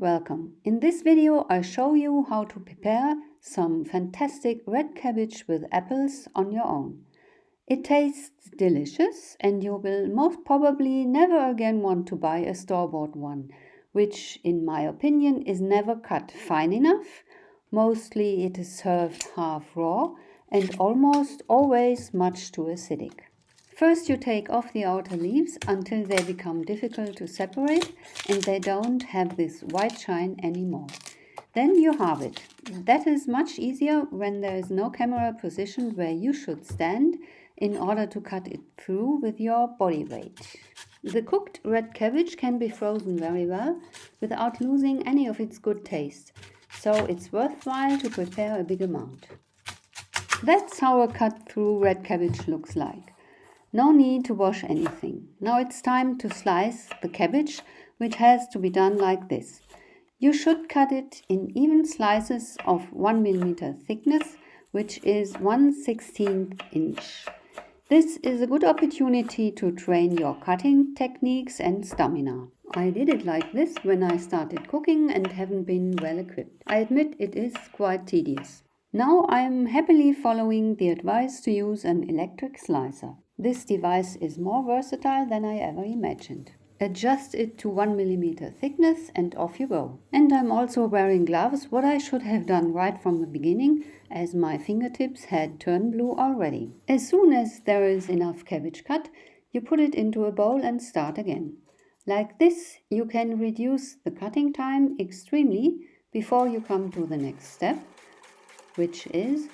welcome. In this video I show you how to prepare some fantastic red cabbage with apples on your own. It tastes delicious and you will most probably never again want to buy a store-bought one, which in my opinion is never cut fine enough. Mostly it is served half raw and almost always much too acidic. First you take off the outer leaves until they become difficult to separate and they don't have this white shine anymore. Then you halve it. That is much easier when there is no camera positioned where you should stand in order to cut it through with your body weight. The cooked red cabbage can be frozen very well without losing any of its good taste, so it's worthwhile to prepare a big amount. That's how a cut through red cabbage looks like. No need to wash anything. Now it's time to slice the cabbage, which has to be done like this. You should cut it in even slices of 1 mm thickness, which is 1/16 inch. This is a good opportunity to train your cutting techniques and stamina. I did it like this when I started cooking and haven't been well equipped. I admit it is quite tedious. Now I am happily following the advice to use an electric slicer. This device is more versatile than I ever imagined. Adjust it to 1 mm thickness and off you go. And I'm also wearing gloves, what I should have done right from the beginning, as my fingertips had turned blue already. As soon as there is enough cabbage cut, you put it into a bowl and start again. Like this, you can reduce the cutting time extremely before you come to the next step, which is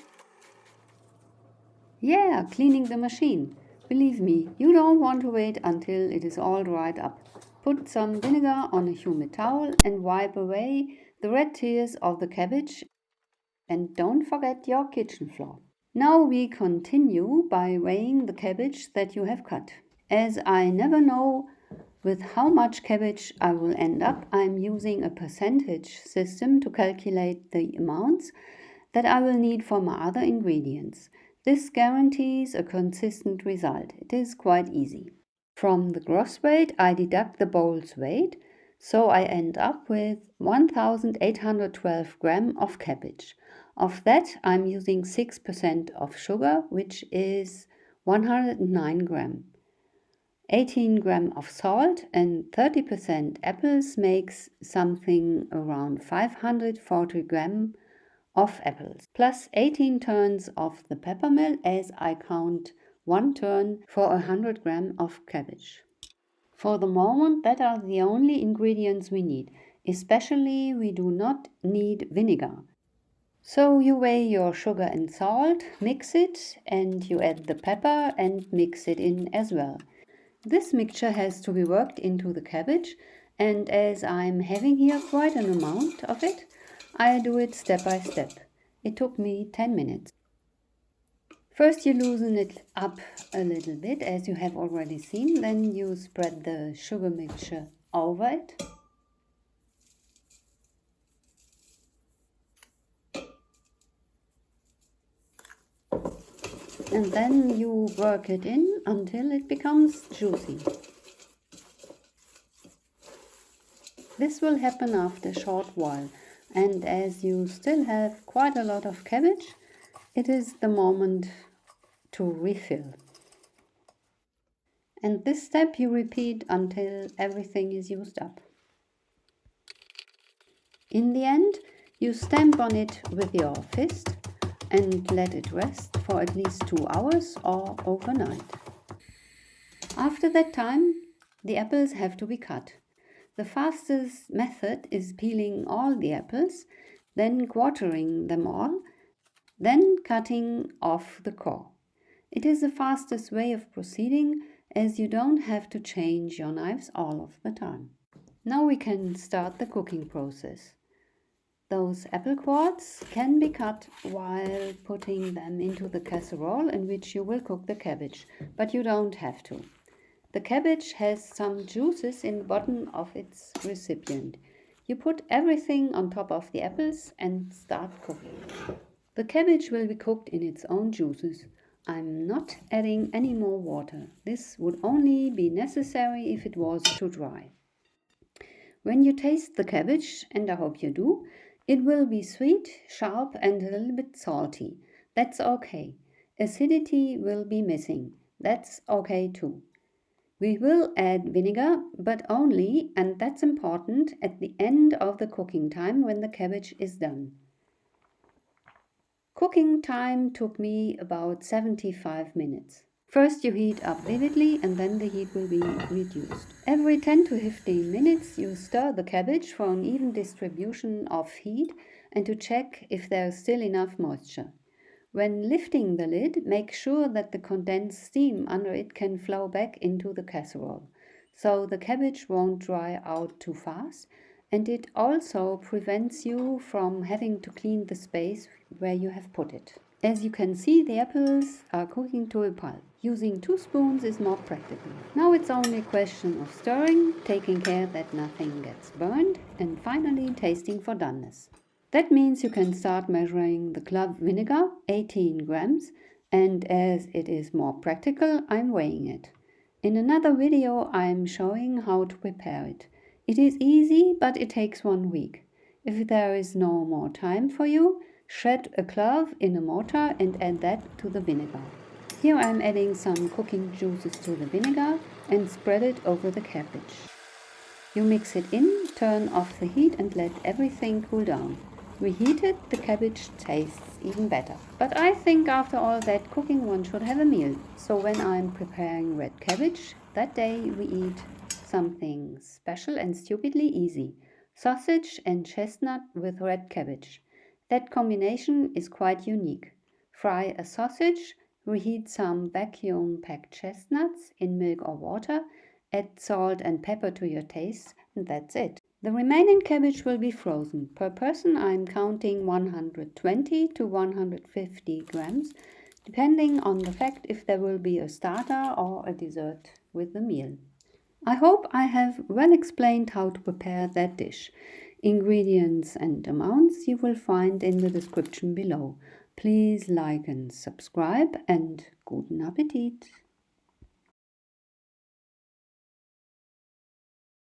cleaning the machine. Believe me, you don't want to wait until it is all dried up. Put some vinegar on a humid towel and wipe away the red tears of the cabbage, and don't forget your kitchen floor. Now we continue by weighing the cabbage that you have cut. As I never know with how much cabbage I will end up, I'm using a percentage system to calculate the amounts that I will need for my other ingredients. This guarantees a consistent result. It is quite easy. From the gross weight, I deduct the bowl's weight, so I end up with 1812 grams of cabbage. Of that, I'm using 6% of sugar, which is 109 grams. 18 grams of salt and 30% apples makes something around 540 grams of apples, plus 18 turns of the pepper mill, as I count 1 turn for 100 grams of cabbage. For the moment, that are the only ingredients we need. Especially we do not need vinegar. So you weigh your sugar and salt, mix it, and you add the pepper and mix it in as well. This mixture has to be worked into the cabbage, and as I'm having here quite an amount of it, I do it step by step. It took me 10 minutes. First you loosen it up a little bit, as you have already seen. Then you spread the sugar mixture over it. And then you work it in until it becomes juicy. This will happen after a short while. And as you still have quite a lot of cabbage, it is the moment to refill. And this step you repeat until everything is used up. In the end, you stamp on it with your fist and let it rest for at least 2 hours or overnight. After that time, the apples have to be cut. The fastest method is peeling all the apples, then quartering them all, then cutting off the core. It is the fastest way of proceeding, as you don't have to change your knives all of the time. Now we can start the cooking process. Those apple quarts can be cut while putting them into the casserole in which you will cook the cabbage, but you don't have to. The cabbage has some juices in the bottom of its recipient. You put everything on top of the apples and start cooking. The cabbage will be cooked in its own juices. I'm not adding any more water. This would only be necessary if it was too dry. When you taste the cabbage, and I hope you do, it will be sweet, sharp, and a little bit salty. That's okay. Acidity will be missing. That's okay too. We will add vinegar, but only, and that's important, at the end of the cooking time when the cabbage is done. Cooking time took me about 75 minutes. First you heat up vividly and then the heat will be reduced. Every 10 to 15 minutes you stir the cabbage for an even distribution of heat and to check if there is still enough moisture. When lifting the lid, make sure that the condensed steam under it can flow back into the casserole, so the cabbage won't dry out too fast, and it also prevents you from having to clean the space where you have put it. As you can see, the apples are cooking to a pulp. Using 2 spoons is more practical. Now it's only a question of stirring, taking care that nothing gets burned, and finally tasting for doneness. That means you can start measuring the clove vinegar, 18 grams, and as it is more practical, I'm weighing it. In another video I'm showing how to prepare it. It is easy, but it takes 1 week. If there is no more time for you, shred a clove in a mortar and add that to the vinegar. Here I'm adding some cooking juices to the vinegar and spread it over the cabbage. You mix it in, turn off the heat and let everything cool down. Reheated, the cabbage tastes even better. But I think after all that cooking one should have a meal. So when I'm preparing red cabbage, that day we eat something special and stupidly easy. Sausage and chestnut with red cabbage. That combination is quite unique. Fry a sausage, reheat some vacuum-packed chestnuts in milk or water, add salt and pepper to your taste, and that's it. The remaining cabbage will be frozen. Per person I'm counting 120 to 150 grams, depending on the fact if there will be a starter or a dessert with the meal. I hope I have well explained how to prepare that dish. Ingredients and amounts you will find in the description below. Please like and subscribe and Guten Appetit!